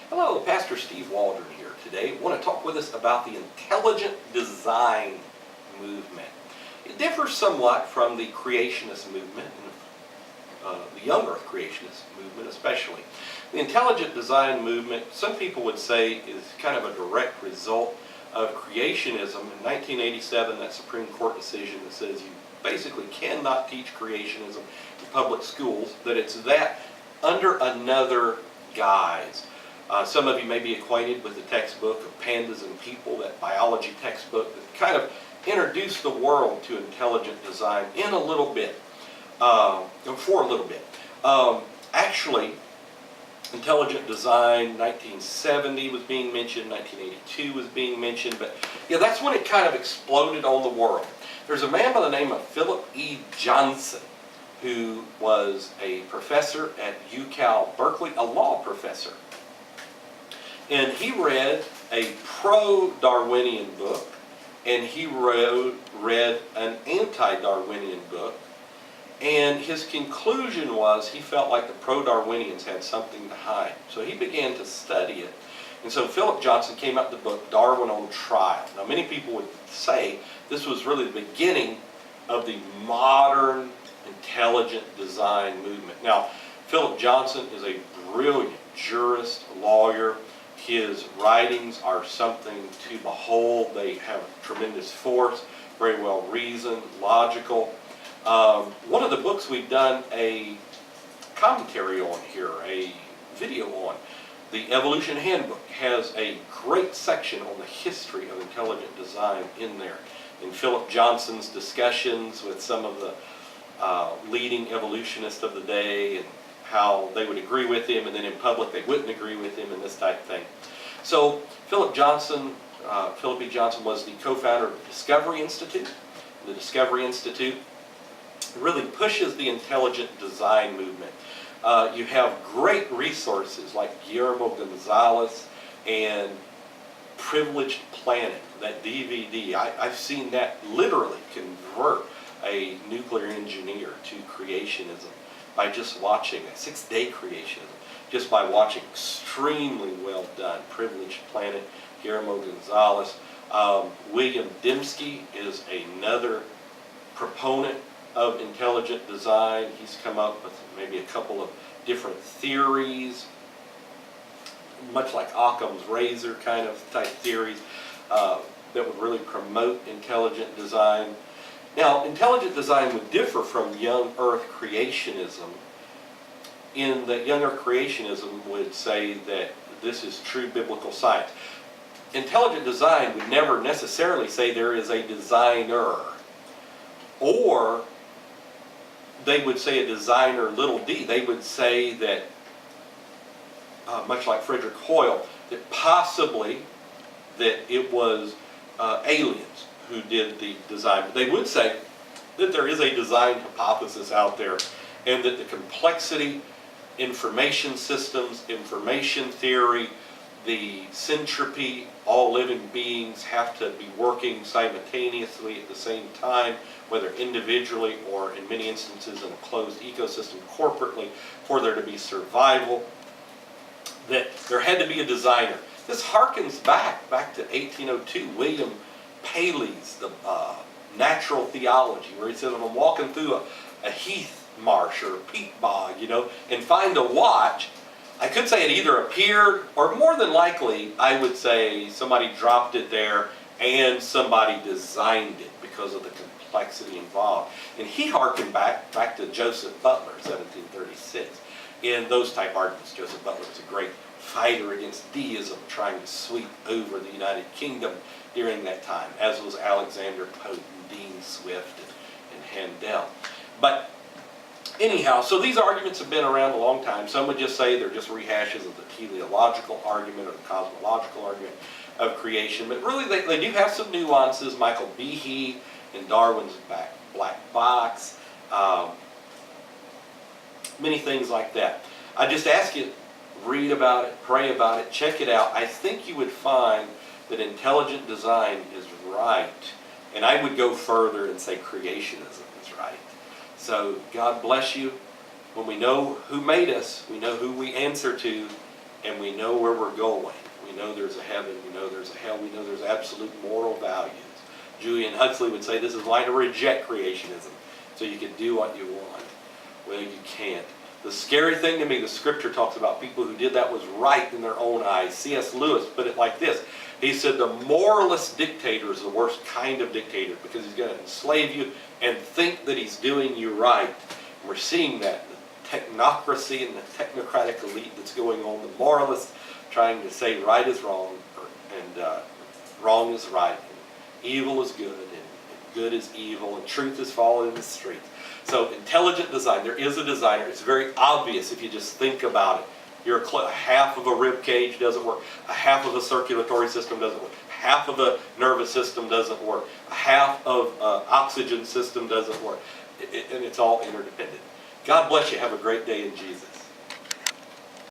Hello, Pastor Steve Waldron here today. I want to talk with us about the intelligent design movement. It differs somewhat from the creationist movement, the young earth creationist movement especially. The intelligent design movement, some people would say, is kind of a direct result of creationism. In 1987, that Supreme Court decision that says you basically cannot teach creationism in public schools, that it's that under another guise. Some of you may be acquainted with the textbook of Pandas and People, that biology textbook that kind of introduced the world to intelligent design in a little bit, for a little bit. Actually, intelligent design, 1970 was being mentioned, 1982 was being mentioned, but yeah, that's when it kind of exploded on the world. There's a man by the name of Philip E. Johnson, who was a professor at UC Berkeley, a law professor. And he read a pro-Darwinian book, and he read an anti-Darwinian book, and his conclusion was he felt like the pro-Darwinians had something to hide. So he began to study it. And so Philip Johnson came out with the book Darwin on Trial. Now many people would say this was really the beginning of the modern intelligent design movement. Now, Philip Johnson is a brilliant jurist, lawyer. His writings are something to behold. They have tremendous force, very well reasoned, logical. One of the books we've done a commentary on here, a video on, the Evolution Handbook, has a great section on the history of intelligent design in there. In Philip Johnson's discussions with some of the leading evolutionists of the day, and how they would agree with him, and then in public they wouldn't agree with him, and this type of thing. So Philip E. Johnson was the co-founder of the Discovery Institute. The Discovery Institute really pushes the intelligent design movement. You have great resources like Guillermo Gonzalez and Privileged Planet, that DVD. I've seen that literally convert a nuclear engineer to creationism by just watching a 6-day creationism, just by watching extremely well done. Privileged Planet, Guillermo Gonzalez. William Dembski is another proponent of intelligent design. He's come up with maybe a couple of different theories, much like Occam's razor kind of type theories that would really promote intelligent design. Now, intelligent design would differ from young earth creationism in that young earth creationism would say that this is true biblical science. Intelligent design would never necessarily say there is a designer, or they would say a designer little d. They would say that, much like Frederick Hoyle, that possibly that it was aliens who did the design. But they would say that there is a design hypothesis out there, and that the complexity, information systems, information theory, the syntropy, all living beings have to be working simultaneously at the same time, whether individually or in many instances in a closed ecosystem corporately, for there to be survival, that there had to be a designer. This harkens back to 1802, William Paley's the Natural Theology, where he says, if I'm walking through a heath marsh or a peat bog, and find a watch, I could say it either appeared, or more than likely, I would say somebody dropped it there and somebody designed it because of the complexity involved. And he harkened back to Joseph Butler, 1736. In those type arguments, Joseph Butler was a great fighter against deism, trying to sweep over the United Kingdom during that time, as was Alexander Pope and Dean Swift and Handel. But anyhow, so these arguments have been around a long time. Some would just say they're just rehashes of the teleological argument or the cosmological argument of creation. But really, they do have some nuances. Michael Behe in Darwin's Black Box. Many things like that. I just ask you, read about it, pray about it, check it out. I think you would find that intelligent design is right. And I would go further and say creationism is right. So God bless you. When we know who made us, we know who we answer to, and we know where we're going. We know there's a heaven, we know there's a hell, we know there's absolute moral values. Julian Huxley would say this is why to reject creationism, so you can do what you want. Well, you can't. The scary thing to me, the scripture talks about people who did that was right in their own eyes. C.S. Lewis put it like this. He said the moralist dictator is the worst kind of dictator because he's going to enslave you and think that he's doing you right. And we're seeing that, the technocracy and the technocratic elite that's going on, the moralists trying to say right is wrong and wrong is right, and evil is good, and good is evil, and truth is falling in the streets. So intelligent design, there is a designer. It's very obvious if you just think about it. Half of a rib cage doesn't work. A half of a circulatory system doesn't work. Half of a nervous system doesn't work. A half of an oxygen system doesn't work. And it's all interdependent. God bless you. Have a great day in Jesus.